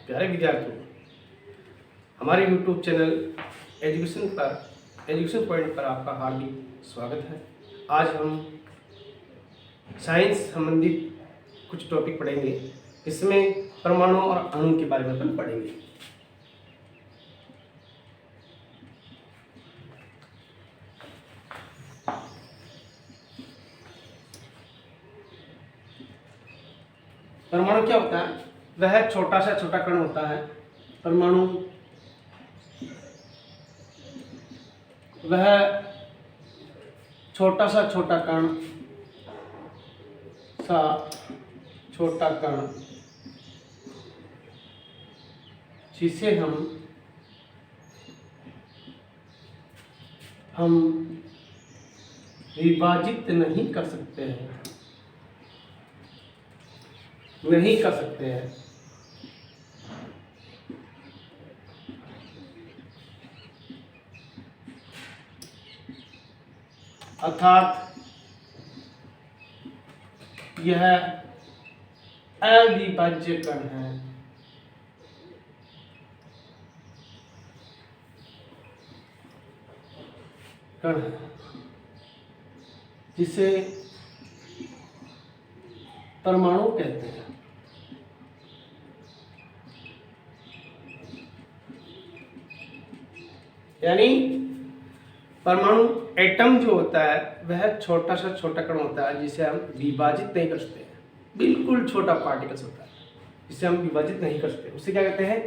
प्यारे विद्यार्थियों, हमारे YouTube चैनल एजुकेशन पॉइंट पर आपका हार्दिक स्वागत है। आज हम साइंस संबंधित कुछ टॉपिक पढ़ेंगे। इसमें परमाणु और अणु के बारे में अपन पढ़ेंगे। परमाणु क्या होता है? वह छोटा सा छोटा कण होता है। परमाणु वह छोटा सा छोटा कण जिसे हम विभाजित नहीं कर सकते हैं। अर्थात यह अविभाज्य कण है। जिसे परमाणु कहते हैं। यानी परमाणु एटम जो होता है वह छोटा सा छोटा कण होता है जिसे हम विभाजित नहीं कर सकते। बिल्कुल छोटा पार्टिकल्स होता है जिसे हम विभाजित नहीं कर सकते। उसे क्या कहते हैं?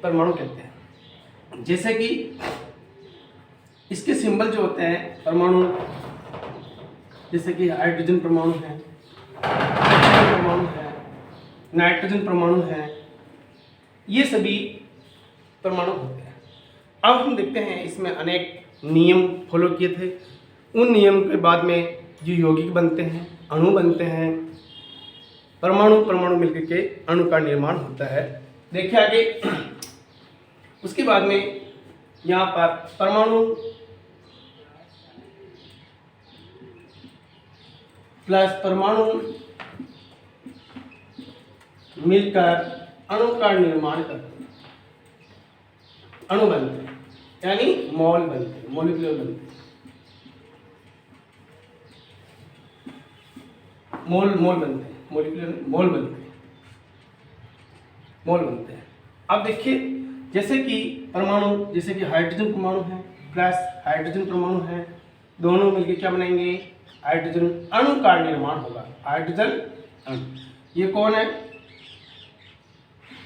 परमाणु कहते हैं। जैसे कि इसके सिंबल जो होते हैं परमाणु, जैसे कि हाइड्रोजन परमाणु है, ऑक्सीजन परमाणु है, नाइट्रोजन परमाणु है, ये सभी परमाणु होते हैं। अब हम देखते हैं इसमें अनेक नियम फॉलो किए थे। उन नियम के बाद में जो यौगिक बनते हैं, अणु बनते हैं, परमाणु मिलकर के अणु का निर्माण होता है। देखिए आगे उसके बाद में यहाँ पर परमाणु प्लस परमाणु मिलकर अणु का निर्माण करते हैं। अणु बनते हैं यानी मॉल बनते हैं, मॉलिक्यूल बनते हैं। मोल बनते हैं। अब देखिए जैसे कि परमाणु, जैसे कि हाइड्रोजन परमाणु है प्लस हाइड्रोजन परमाणु है, दोनों मिलकर क्या बनाएंगे? हाइड्रोजन अणु का निर्माण होगा। हाइड्रोजन अणु, ये कौन है?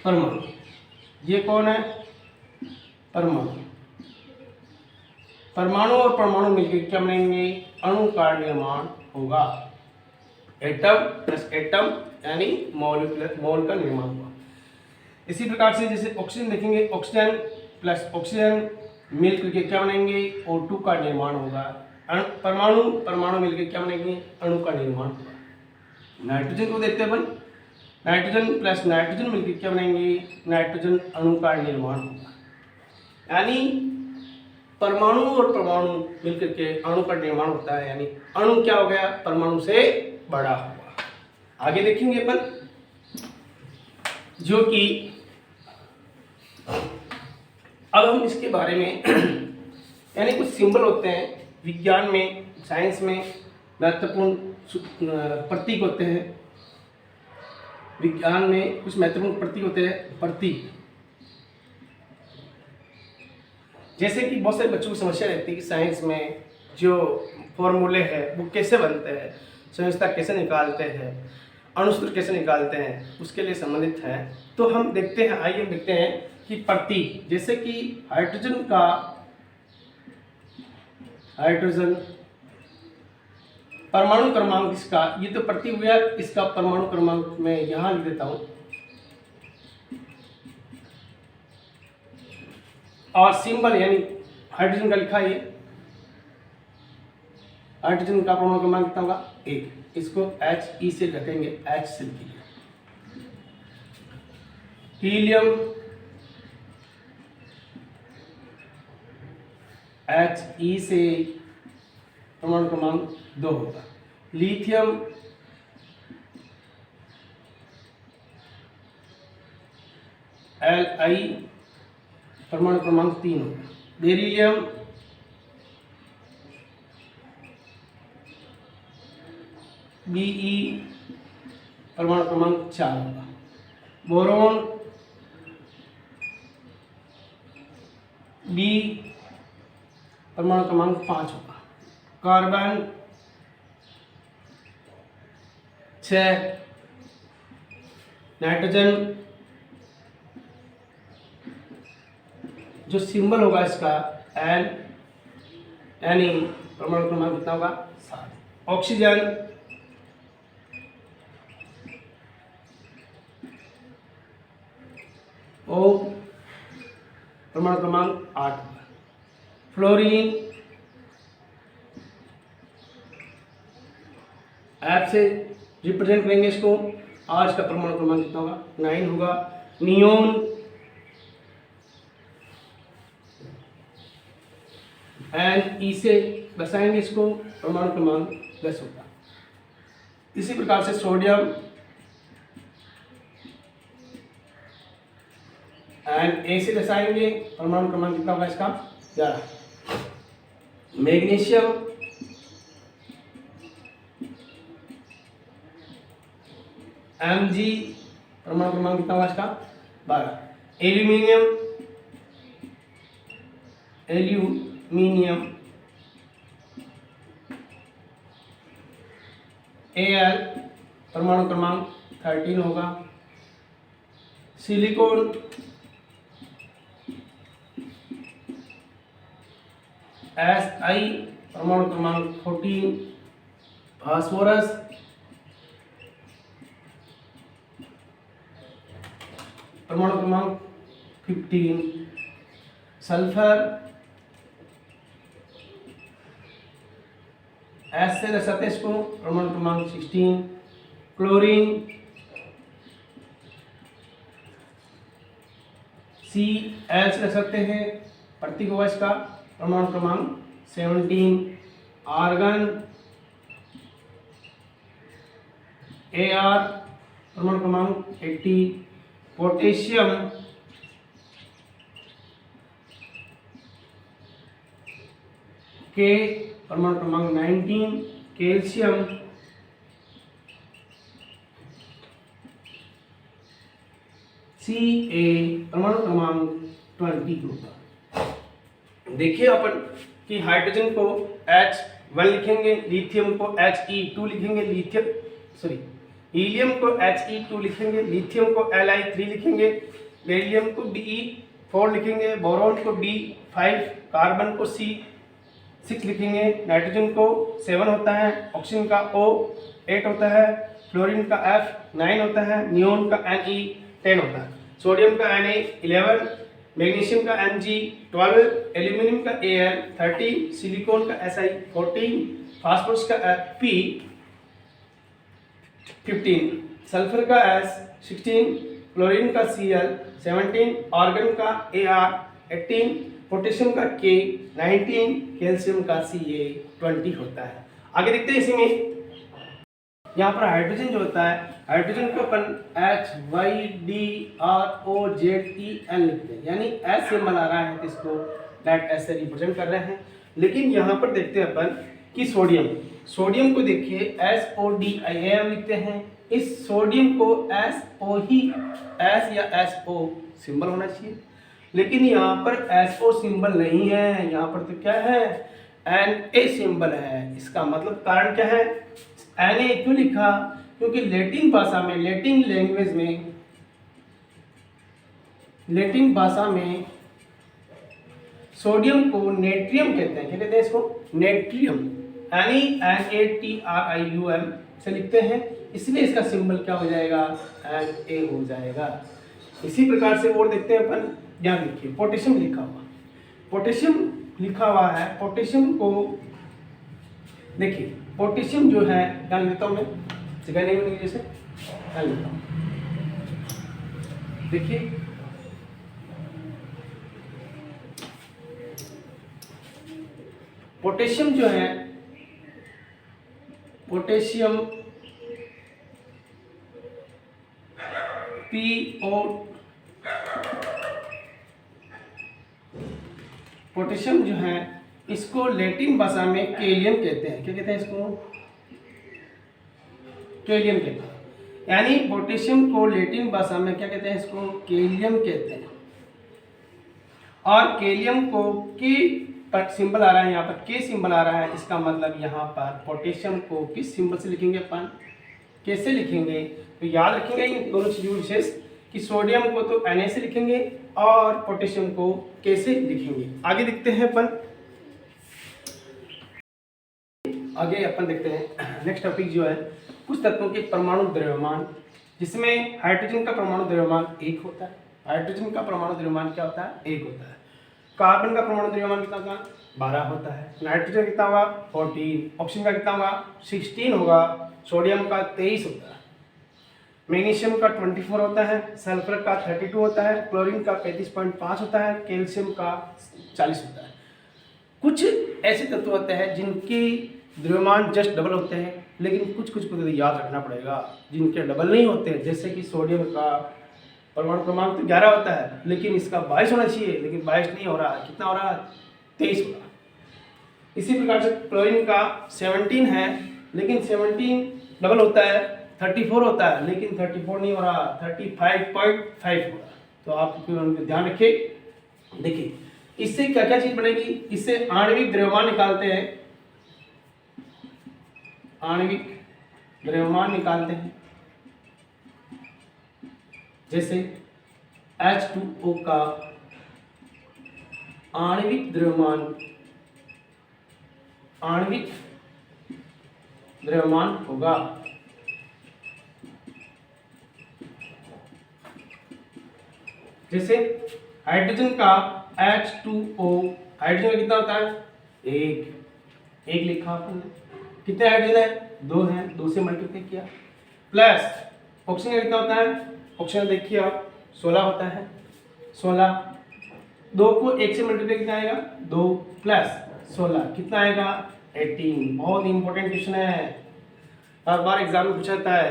परमाणु। ये कौन है? परमाणु। परमाणु और परमाणु मिलकर क्या बनाएंगे? अणु का निर्माण होगा। एटम प्लस एटम यानी मॉल का निर्माण हुआ। इसी प्रकार से जैसे ऑक्सीजन देखेंगे, ऑक्सीजन प्लस ऑक्सीजन मिलकर के क्या बनाएंगे? O2 का निर्माण होगा। परमाणु मिलकर क्या बनेंगे? अणु का निर्माण होगा। नाइट्रोजन को देखते हैं अपन, नाइट्रोजन प्लस नाइट्रोजन मिलकर क्या बनेंगे? नाइट्रोजन अणु का निर्माण होगा। यानी परमाणु और परमाणु मिलकर के अणु का निर्माण होता है। यानी अणु क्या हो गया? परमाणु से बड़ा हुआ। आगे देखेंगे अपन जो कि अब हम इसके बारे में यानी कुछ सिंबल होते हैं विज्ञान में, साइंस में महत्वपूर्ण प्रतीक होते हैं। विज्ञान में कुछ महत्वपूर्ण प्रतीक होते हैं। प्रतीक जैसे कि बहुत सारे बच्चों को समस्या रहती है कि साइंस में जो फॉर्मूले हैं वो कैसे बनते हैं, संयोजकता कैसे निकालते हैं, अणुसूत्र कैसे निकालते हैं, उसके लिए संबंधित है। तो हम देखते हैं, आइए देखते हैं कि प्रतीक, जैसे कि हाइड्रोजन परमाणु क्रमांक इसका, ये तो प्रतीक हुआ, इसका परमाणु क्रमांक मैं यहां लिख देता हूं। और सिंबल यानी हाइड्रोजन का लिखा है, हाइड्रोजन का परमाणु क्रमांक कितना होगा? 1। इसको He से रखेंगे, H से लिखेंगे। हीलियम He से परमाणु क्रमांक 2 होगा। लिथियम Li परमाणु क्रमांक 3 होगा। बेरिलियम Be परमाणु क्रमांक 4 होगा। बोरोन B परमाणु क्रमांक 5 होगा। कार्बन 6, नाइट्रोजन जो सिंबल होगा इसका एन, यानी परमाणु क्रमांक कितना होगा 7। ऑक्सीजन O परमाणु क्रमांक 8 होगा। फ्लोरीन F से रिप्रेजेंट करेंगे इसको, R का परमाणु क्रमांक कितना होगा 9 होगा। नियोन एंड ई से बसाएंगे इसको, परमाणु क्रमांक 10 होगा। इसी प्रकार से सोडियम एंड ए से बसाएंगे, परमाणु क्रमांक कितना होगा इसका 11। मैग्नीशियम Mg परमाणु क्रमांक कितना होगा इसका 12। एल्यूमिनियम Al परमाणु क्रमांक 13 होगा। सिलिकॉन Si परमाणु क्रमांक 14। फास्फोरस परमाणु क्रमांक 15। सल्फर एस से दर्शाते हैं इसको, परमाणु क्रमांक 16। क्लोरीन सी एल से दर्शाते हैं, प्रतीक होगा इसका परमाणु क्रमांक 17। आर्गन ए आर परमाणु क्रमांक 80। पोटेशियम के परमाणु क्रमांक 19। कैल्शियम सी ए परमाणु क्रमांक 20 होगा। देखिए अपन कि हाइड्रोजन को H1 लिखेंगे, लिथियम को He2 लिखेंगे, हीलियम को He2 लिखेंगे, लिथियम को Li3 लिखेंगे, बेरिलियम को Be4 लिखेंगे, बोरॉन को B5, कार्बन को C6 लिखेंगे, नाइट्रोजन को 7 होता है, ऑक्सीजन का O 8 होता है, फ्लोरीन का F 9 होता है, नियोन का Ne 10 होता है, सोडियम का Na 11, मैग्नीशियम का Mg 12, एल्यूमिनियम का Al 30, सिलिकॉन का Si 14, फास्फोरस का P 15, सल्फर का S 16, क्लोरीन का Cl 17, आर्गन का Ar 18, पोटेशियम का K 19, कैल्शियम का Ca 20 होता है। आगे देखते हैं इसी में, यहाँ पर हाइड्रोजन जो होता है, हाइड्रोजन को अपन HYDROZEN लिखते हैं, यानी S सिंबल आ रहा है तो इसको डायरेक्ट S से रिप्रेजेंट कर रहे हैं। लेकिन यहाँ पर देखते हैं अपन कि सोडियम को देखिए SODIAM लिखते हैं। इस सोडियम को SO ही S या SO सिंबल होना चाहिए, लेकिन यहाँ पर SO सिंबल नहीं है, यहाँ पर तो क्या है Na सिंबल है। इसका मतलब कारण क्या है, Na क्यों लिखा, क्योंकि लैटिन भाषा में, लैटिन भाषा में सोडियम को नेट्रियम कहते हैं। क्या कहते हैं इसको, नेट्रियम, यानी NaTrium से लिखते हैं, इसलिए इसका सिंबल क्या हो जाएगा, Na हो जाएगा। इसी प्रकार से और देखते हैं अपन, यहाँ देखिए पोटेशियम लिखा हुआ है, पोटेशियम को देखिए, पोटेशियम जो है, ध्यान लेता हूँ मैं, जगह नहीं बनेगी जैसे, ध्यान लेता हूँ, देखिए पोटेशियम जो है, पोटेशियम PO पोटेशियम जो है इसको लैटिन भाषा में केलियम कहते हैं। क्या कहते हैं इसको? केलियम कहते हैं। यानी पोटेशियम को लैटिन भाषा में क्या कहते हैं? इसको केलियम कहते हैं। और केलियम को के पर सिंबल आ रहा है, यहाँ पर के सिंबल आ रहा है, इसका मतलब यहाँ पर पोटेशियम को किस सिंबल से लिखेंगे अपन? कैसे लिखेंगे? तो याद रखेंगे इन दोनों चीजों विशेष कि सोडियम को तो Na से लिखेंगे और पोटेशियम को कैसे लिखेंगे। आगे देखते हैं अपन, आगे अपन देखते हैं नेक्स्ट टॉपिक जो है कुछ तत्वों के परमाणु द्रव्यमान, जिसमें हाइड्रोजन का परमाणु द्रव्यमान 1 होता है। हाइड्रोजन का परमाणु द्रव्यमान क्या होता है? 1 होता है। कार्बन का परमाणु द्रव्यमान कितना होगा? 12 होता है। नाइट्रोजन कितना होगा? 14। ऑक्सीजन का कितना होगा? 16 होगा। सोडियम का 23 होता है। मैग्नीशियम का 24 होता है। सल्फर का 32 होता है। क्लोरीन का 35.5 होता है। कैल्शियम का 40 होता है। कुछ ऐसे तत्व होते हैं जिनकी द्रव्यमान जस्ट डबल होते हैं, लेकिन कुछ को तो याद रखना पड़ेगा जिनके डबल नहीं होते, जैसे कि सोडियम का परमाणु क्रमांक तो 11 होता है, लेकिन इसका 22 होना चाहिए, लेकिन 22 नहीं हो रहा। कितना हो रहा है? 23 हो रहा। इसी प्रकार से क्लोरीन का 17 है, लेकिन 17 डबल होता है, 34 होता है, लेकिन 34 नहीं हो रहा, 35.5 हो रहा। तो आप ध्यान रखिए। देखिए इससे क्या क्या चीज बनेगी? इससे आणविक द्रव्यमान निकालते हैं, आणविक द्रव्यमान निकालते हैं। जैसे H2O का आणविक द्रव्यमान होगा जैसे हाइड्रोजन का H2O, हाइड्रोजन कितना होता है? 1 लिखा आपने। कितने हाइड्रोजन है? 2 हैं, 2 से मल्टीप्लाई किया। प्लस ऑक्सीजन कितना होता है? ऑक्सीजन देखिए आप 16 होता है। 16, 2 को 1 से मल्टीप्लाई कितना आएगा? 2 प्लस 16 कितना आएगा? 18। बहुत इंपॉर्टेंट क्वेश्चन है, हर बार एग्जाम में पूछा जाता है।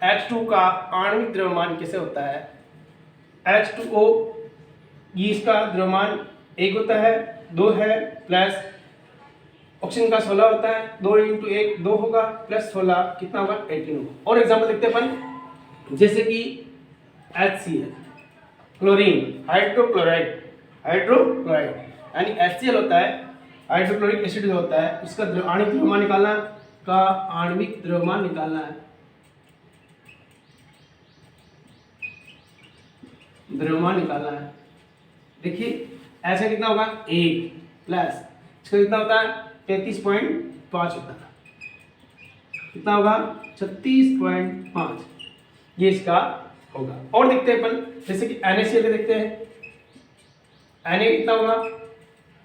H2 का आणविक द्रव्यमान कैसे होता है? H2O ये इसका द्रव्यमान 1 होता है, 2 है, प्लस ऑक्सीजन का 16 होता है, 2 इंटू 1 2 होगा, प्लस 16 कितना होगा? 18 होगा। और एग्जाम्पल देखते हैं अपन, जैसे कि HCl, क्लोरीन, हाइड्रोक्लोराइड यानी HCl होता है, हाइड्रोक्लोरिक एसिड जो होता है, इसका आणविक द्रव्यमान निकालना है। द्रव्यमान निकालना है। देखिए ऐसे कितना होगा? 1 प्लस इसका कितना होता है? 33.5 होता है। कितना होगा? 36.5 ये इसका होगा। और देखते हैं अपन, जैसे कि NaCl के देखते हैं। Na कितना होगा?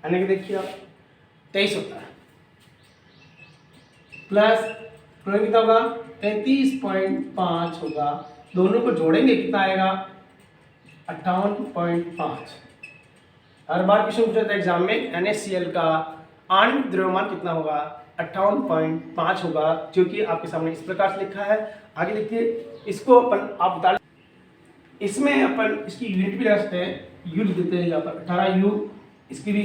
Na के देखिए आप 23 होता है, प्लस क्लोरीन कितना होगा? 33.5 होगा। दोनों को जोड़ेंगे कितना आएगा? 58.5। हर बार क्वेश्चन पूछा था एग्जाम में, NaCl का आणविक द्रव्यमान कितना होगा? 58.5 होगा, जो कि आपके सामने इस प्रकार से लिखा है। आगे देखिए, इसको अपन आप बता, इसमें अपन इसकी यूनिट भी लगा सकते हैं। यू लिख देते हैं यहाँ पर 18 यू, इसकी भी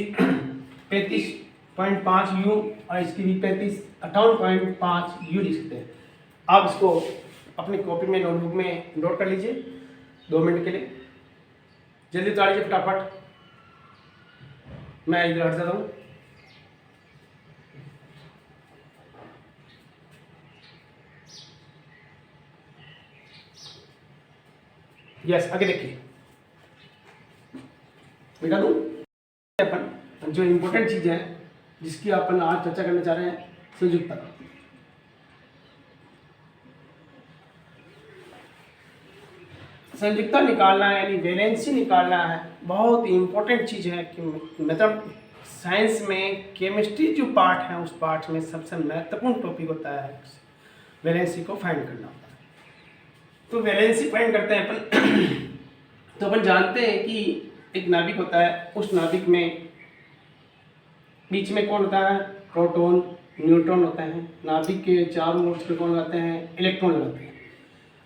35.5 यू, और इसकी भी 58.5 यू लिख सकते हैं। आप इसको अपनी कॉपी में, नोटबुक में नोट कर लीजिए 2 मिनट के लिए। जल्दी उतार लीजिए फटाफट, मैं इधर हट जाता हूँ। यस, आगे देखिए, मिटा दूं। अपन जो इम्पोर्टेंट चीज है जिसकी अपन आज चर्चा करना चाह रहे हैं, संयुक्तता। संयुक्तता निकालना है यानी वैलेंसी निकालना है, बहुत इंपॉर्टेंट चीज है कि मतलब साइंस में केमिस्ट्री जो पार्ट है उस पार्ट में सबसे महत्वपूर्ण टॉपिक होता है वैलेंसी को फाइंड करना होता है। तो वैलेंसी फाइंड करते हैं अपन। तो अपन जानते हैं कि एक नाभिक होता है, उस नाभिक में बीच में कौन होता है? प्रोटॉन, न्यूट्रॉन होते हैं। नाभिक के चारों ओर से कौन लगाते हैं? इलेक्ट्रॉन लगाते हैं।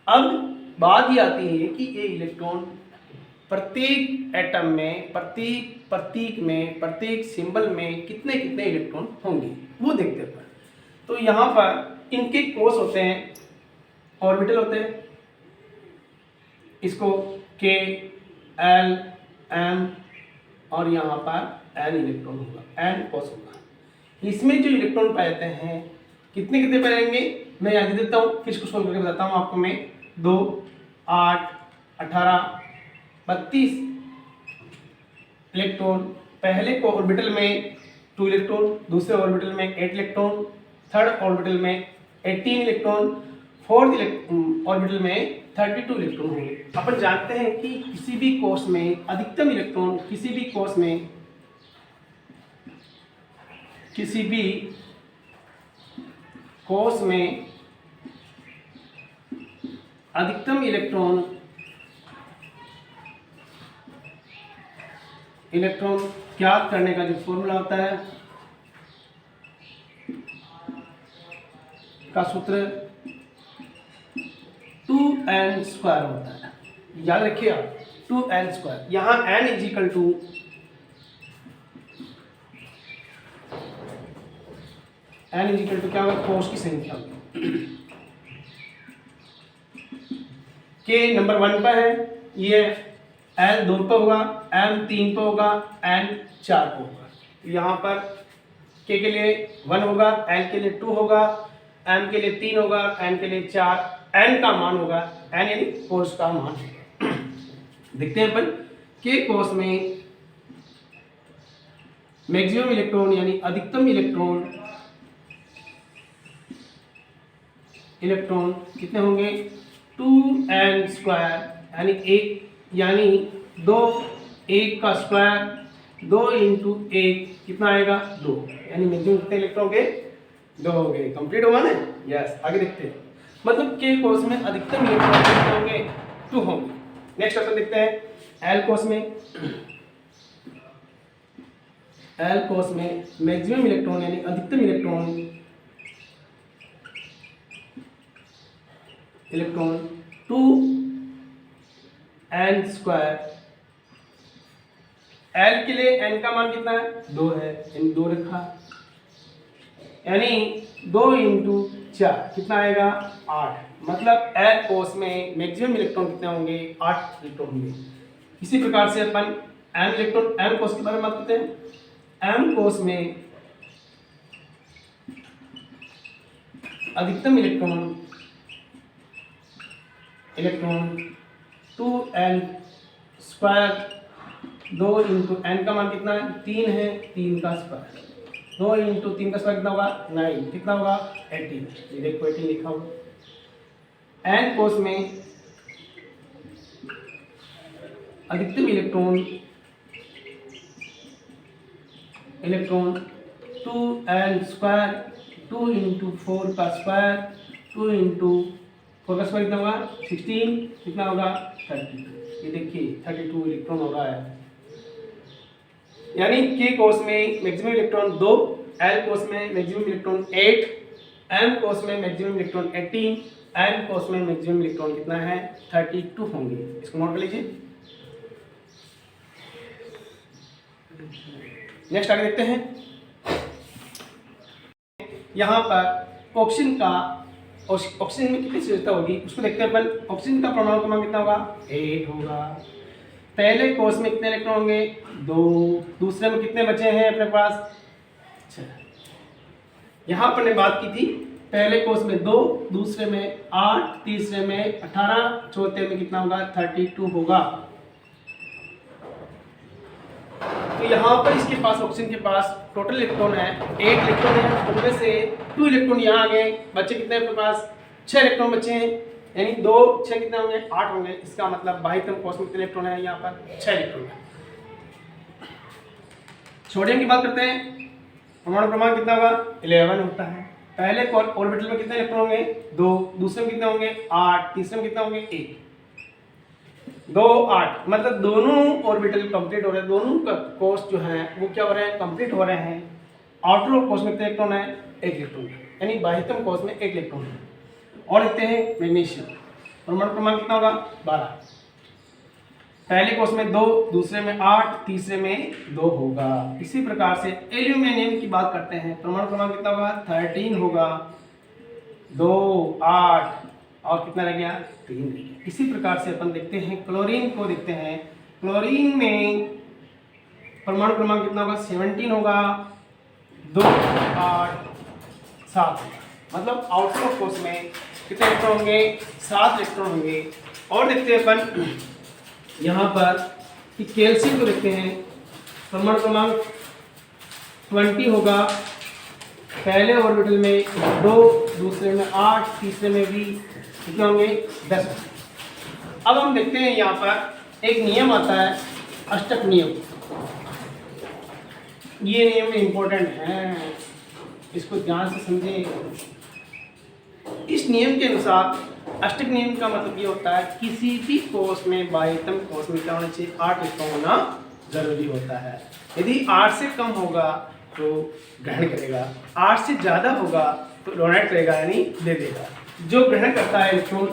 अब बात ये आती है कि ये इलेक्ट्रॉन प्रत्येक एटम में, प्रत्येक प्रतीक में, प्रत्येक सिंबल में कितने कितने इलेक्ट्रॉन होंगे वो देखते हैं। तो यहाँ पर इनके कोष होते हैं, ऑर्बिटल होते हैं, इसको K, L, M और यहाँ पर N इलेक्ट्रॉन होगा, N कोष होगा। इसमें जो इलेक्ट्रॉन पाए जाते हैं कितने कितने पाएंगे मैं यहाँ दे देता हूँ, फिर इसको सोल्व करके बताता हूँ आपको मैं। 2, 8, 18, 32 इलेक्ट्रॉन पहले को ऑर्बिटल में 2 इलेक्ट्रॉन, दूसरे ऑर्बिटल में 8 इलेक्ट्रॉन, थर्ड ऑर्बिटल में 18 इलेक्ट्रॉन, फोर्थ ऑर्बिटल में 32 इलेक्ट्रॉन होंगे। अपन जानते हैं कि किसी भी कोष में अधिकतम इलेक्ट्रॉन, किसी भी कोष में, किसी भी कोष में अधिकतम इलेक्ट्रॉन ज्ञात करने का जो फॉर्मूला होता है का सूत्र 2n² होता है। याद रखिए आप 2n²। यहाँ n इज इक्वल टू क्या होगा, कोष की संख्या होगी। K नंबर 1 पर है, ये L 2 पर होगा, M 3 पर होगा, N 4 पर होगा। तो यहाँ पर K के लिए 1 होगा, L के लिए 2 होगा, M के लिए 3 होगा, N के लिए 4, N का मान होगा, N यानी कोष का मान होगा। देखते हैं अपन K कोष में मैक्सिमम इलेक्ट्रॉन यानी अधिकतम इलेक्ट्रॉन कितने होंगे, 2n² यानी 2, 1 का स्क्वायर, 2 इंटू 1 कितना आएगा, 2, यानी मैक्सिमम कितने इलेक्ट्रॉन होंगे, 2 हो गए। कंप्लीट होगा ना। यस, आगे देखते हैं। मतलब K कोष में अधिकतम इलेक्ट्रॉन कितने होंगे, 2 होंगे। नेक्स्ट क्वेश्चन देखते हैं। L कोष में मैक्सिमम इलेक्ट्रॉन यानी अधिकतम इलेक्ट्रॉन 2n²। L के लिए n का मान कितना है, 2 है, यानी 2 रखा, यानी 2 इंटू 4 कितना आएगा, 8। मतलब L कोष में मैक्सिमम इलेक्ट्रॉन कितने होंगे, 8 इलेक्ट्रॉन होंगे। इसी प्रकार से अपन M कोष के बारे में बात करते हैं। M कोष में अधिकतम इलेक्ट्रॉन 2n², 2 इंटू n का मान कितना है, 3 है, 3 का स्क्वायर, 2 इंटू 3 का स्क्वायर कितना होगा, 9, कितना होगा, 18। ये देखो 18 लिखा होगा। n कोष में अधिकतम इलेक्ट्रॉन 2n², 2 इंटू 4 का स्क्वायर, 2 इंटू 4 का स्क्वायर कितना होगा, 16, कितना होगा, 32। ये देखिए 32 इलेक्ट्रॉन हो रहा है। यानी K कोष में मैक्सिमम इलेक्ट्रॉन 2, L कोष में मैक्सिमम इलेक्ट्रॉन 8, M कोष में मैक्सिमम इलेक्ट्रॉन 18, N कोष में मैक्सिमम इलेक्ट्रॉन कितना है, 32 होंगे। इसको नोट कर लीजिए। नेक्स्ट आगे देखते हैं। यहाँ पर ऑक्सीजन में कितनी स्थिरता होगी उसको देखते हैं अपन। ऑक्सीजन का परमाणु क्रमांक कितना होगा, 8 होगा। पहले कोष में कितने इलेक्ट्रॉन होंगे, 2, दूसरे में कितने बचे हैं अपने पास, 6। यहाँ पर ने बात की थी पहले कोष में 2, दूसरे में 8, तीसरे में 18, चौथे में कितना होगा, 32 होगा। तो यहाँ पर इसके पास ऑक्सीजन के पास टोटल इलेक्ट्रॉन है 8 इलेक्ट्रॉन है, उनमें से 2 इलेक्ट्रॉन यहाँ आ गए, बच्चे कितने अपने पास, 6 इलेक्ट्रॉन बचे हैं, यानी 2, 6 कितने होंगे, 8 होंगे। इसका मतलब बाह्यतम कोष में कितने इलेक्ट्रॉन है, यहाँ पर 6 इलेक्ट्रॉन है। सोडियम की बात करते हैं, परमाणु क्रमांक कितना होगा, 11 होता है। पहले ऑर्बिटल में कितने इलेक्ट्रॉन होंगे, 2, दूसरे में कितने होंगे, 8, तीसरे में कितने होंगे, 1, 2, 8। मतलब दोनों ऑर्बिटल कंप्लीट हो रहे हैं, दोनों कोष जो हैं वो क्या हो रहे हैं, कंप्लीट हो रहे हैं। आउटर कोष में कितने इलेक्ट्रॉन है, 1 इलेक्ट्रॉन, यानी बाह्यतम कोष में 1 इलेक्ट्रॉन है। और देखते हैं मैग्नीशियम, परमाणु क्रमांक कितना होगा, 12। पहले कोर्स में 2, दूसरे में 8, तीसरे में 2 होगा। इसी प्रकार से एल्यूमिनियम की बात करते हैं, परमाणु क्रमांक कितना होगा 13 होगा, 2, 8 और कितना रह गया 3 रह गया। इसी प्रकार से अपन देखते हैं क्लोरीन को, देखते हैं क्लोरीन में परमाणु क्रमांक कितना होगा 17 होगा, 2, 8, 7 होगा। मतलब आउटर ऑफ कोर्स में कितने इलेक्ट्रॉन होंगे 7 इलेक्ट्रॉन होंगे। और देखते हैं अपन यहाँ पर कि कैल्शियम को देखते हैं, परमाणु क्रमांक 20 होगा, पहले ऑर्बिटल में 2, दूसरे में 8, तीसरे में भी कितने होंगे 10। अब हम देखते हैं यहाँ पर एक नियम आता है अष्टक नियम। ये नियम इंपॉर्टेंट है, इसको ध्यान से समझें। इस नियम के अनुसार अष्टक नियम का मतलब ये होता है किसी भी कोष में बाह्यतम कोष में क्या होना चाहिए 8 इलेक्ट्रॉन होना जरूरी होता है। यदि 8 से कम होगा तो ग्रहण करेगा, 8 से ज़्यादा होगा तो डोनेट करेगा यानी दे देगा। जो ग्रहण करता है इलेक्ट्रॉन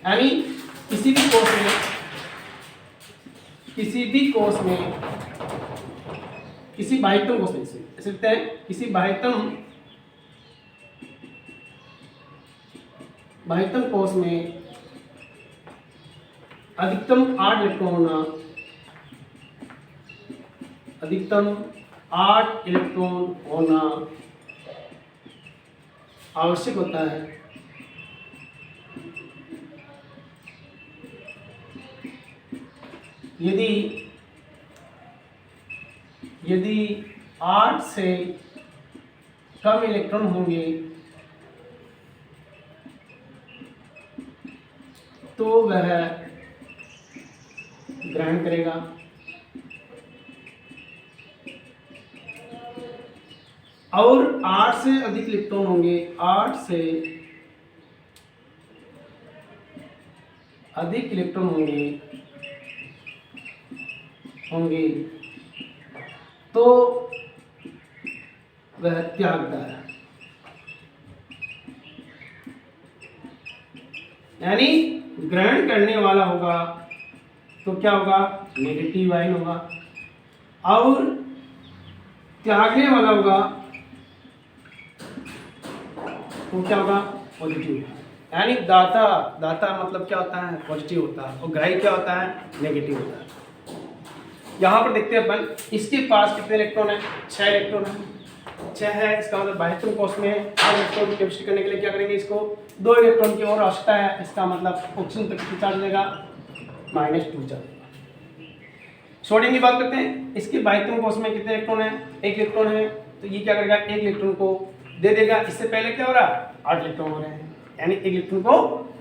यानी किसी भी कोष में किसी बाह्यतम कोष में ऐसे लिखते हैं, किसी बाह्यतम कोष में अधिकतम 8 इलेक्ट्रॉन होना, अधिकतम 8 इलेक्ट्रॉन होना आवश्यक होता है। यदि 8 से कम इलेक्ट्रॉन होंगे तो वह ग्रहण करेगा, और 8 से अधिक इलेक्ट्रॉन होंगे, 8 से अधिक इलेक्ट्रॉन होंगे तो वह त्यागता है, यानी ग्रहण करने वाला होगा तो क्या होगा नेगेटिव आयन होगा, और त्यागने वाला होगा तो क्या होगा पॉजिटिव। यानी दाता मतलब क्या होता है पॉजिटिव होता है, और ग्राही क्या होता है नेगेटिव होता है। यहाँ पर देखते हैं अपन, इसके पास कितने इलेक्ट्रॉन है 6 इलेक्ट्रॉन है, 6 है, इसका मतलब बाह्यतम कोष में 8 इलेक्ट्रॉन की केमिस्ट्री करने के लिए क्या करेंगे, इसको 2 इलेक्ट्रॉन की और आवश्यकता है। इसका मतलब ऑक्सीजन तक कितना चार्ज लेगा -2 चार्ज। सोडियम की बात करते हैं, इसके बाह्यतम कोष में कितने इलेक्ट्रॉन है 1 इलेक्ट्रॉन है, तो ये क्या करेगा 1 इलेक्ट्रॉन को दे देगा। इससे पहले क्या हो रहा 8 इलेक्ट्रॉन हो रहे हैं, यानी 1 इलेक्ट्रॉन को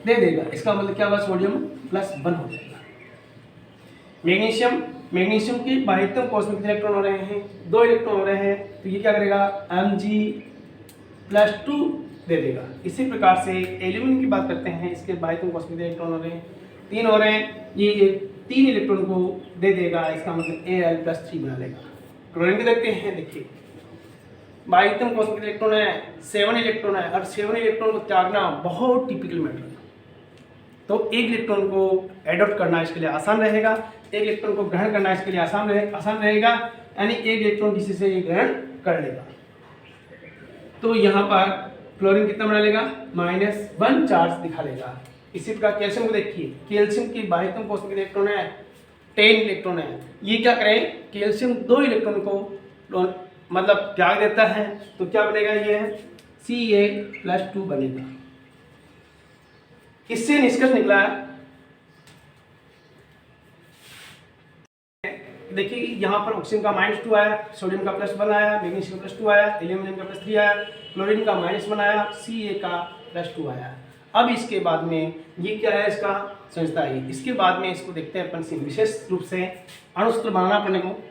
दे देगा। इसका मतलब क्या होगा सोडियम +1 हो जाएगा। मैग्नीशियम के बाह्यतम कोष में कितने इलेक्ट्रॉन हो रहे हैं 2 इलेक्ट्रॉन हो रहे हैं, तो ये क्या करेगा Mg+2 दे देगा। इसी प्रकार से एल्यूमिनियम की बात करते हैं, इसके बाह्यतम कोष में कितने इलेक्ट्रॉन हो रहे हैं 3 हो रहे हैं, ये 3 इलेक्ट्रॉन को दे देगा। इसका मतलब Al+3 बना लेगा। क्लोरीन को देखते हैं, देखिए बाह्यतम कोष में कितने इलेक्ट्रॉन है 7 इलेक्ट्रॉन है, और 7 इलेक्ट्रॉन को त्यागना बहुत टिपिकल मैटर है, तो 1 इलेक्ट्रॉन को एडॉप्ट करना इसके लिए आसान रहेगा, 1 इलेक्ट्रॉन को ग्रहण करना इसके लिए आसान रहेगा, यानी 1 इलेक्ट्रॉन किसी से ये ग्रहण कर लेगा। तो यहाँ पर क्लोरीन कितना बना लेगा -1 चार्ज दिखा लेगा। इसी प्रकार कैल्शियम को देखिए, कैल्शियम की बाह्यतम कोष में कितने इलेक्ट्रॉन है 10 इलेक्ट्रॉन है। ये क्या करें कैल्शियम 2 इलेक्ट्रॉन को मतलब त्याग देता है, तो क्या बनेगा ये है Ca+2 बनेगा। इससे निष्कर्ष निकला देखिए यहाँ पर ऑक्सीजन का -2 आया, सोडियम का +1 आया, मैग्नीशियम का +2 आया, एल्यूमिनियम का +3 आया, क्लोरीन का -1 आया, Ca का +2 आया। अब इसके बाद में ये क्या है इसका संरचना है। इसके बाद में इसको देखते हैं अपन विशेष रूप से अणुसूत्र बनाना अपने को।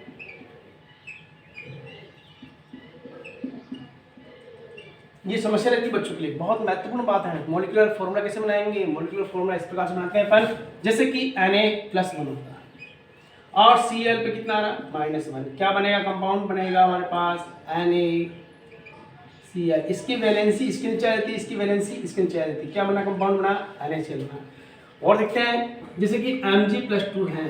ये समस्या रहती है बच्चों के लिए, बहुत महत्वपूर्ण बात है। मॉलिक्यूलर फॉर्मूला कैसे बनाएंगे, मॉलिक्यूलर फॉर्मूला इस प्रकार से बनाते हैं अपन, जैसे कि Na+1 होता है और Cl पे कितना आ रहा -1, क्या बनेगा कंपाउंड बनेगा हमारे पास NaCl। इसकी वैलेंसी इसके नीचे रहती है, इसकी वैलेंसी इसके नीचे रहती है, क्या बना कंपाउंड बना NaCl बना। और देखते हैं जैसे कि Mg+2 है,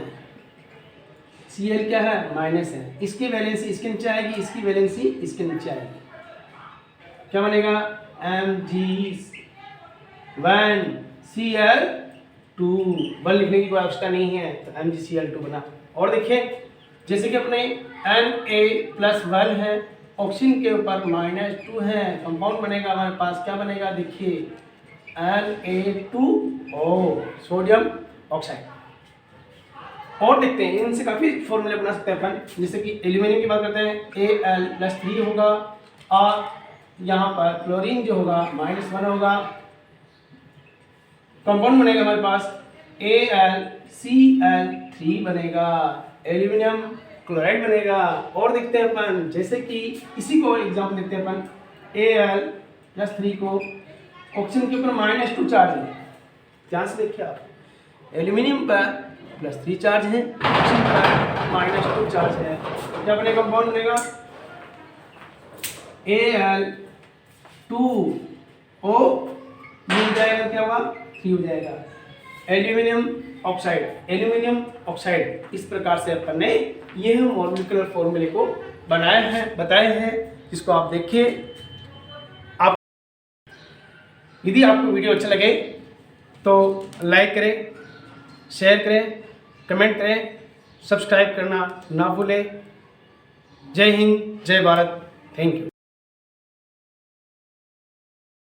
Cl क्या है माइनस है, इसकी वैलेंसी इसके नीचे आएगी, इसकी वैलेंसी इसके नीचे आएगी, क्या बनेगा Mg1Cl2, 1 लिखने की कोई आवश्यकता नहीं है तो MgCl2 बना। और देखिए जैसे कि अपने Na+1 है, ऑक्सीजन के ऊपर -2 है, कंपाउंड बनेगा हमारे पास, क्या बनेगा देखिए Na2O, सोडियम ऑक्साइड। और देखते हैं इनसे काफ़ी फॉर्मूले बना सकते हैं अपन, जैसे कि एल्यूमिनियम की बात करते हैं Al+3 होगा, और यहाँ पर क्लोरीन जो होगा -1 होगा, कंपाउंड बनेगा हमारे पास AlCl3 बनेगा, एल्यूमिनियम क्लोराइड बनेगा। और देखते हैं अपन जैसे कि इसी को एग्जाम्पल देखते हैं अपन, Al+3 को ऑक्सीजन के ऊपर -2 चार्ज है, ध्यान से देखिए आप, एल्यूमिनियम पर +3 चार्ज है, ऑक्सीजन पर -2 चार्ज है, क्या बनेगा कंपाउंड बनेगा Al2O, मिल जाएगा क्या हुआ 3 हो जाएगा, एल्यूमिनियम ऑक्साइड। इस प्रकार से अपन ने ये मॉलिक्यूलर फॉर्मूले को बनाए हैं, बताए हैं, जिसको आप देखिए। आप यदि आपको वीडियो अच्छा लगे तो लाइक करें, शेयर करें, कमेंट करें, सब्सक्राइब करना ना भूलें। जय हिंद, जय भारत, थैंक यू।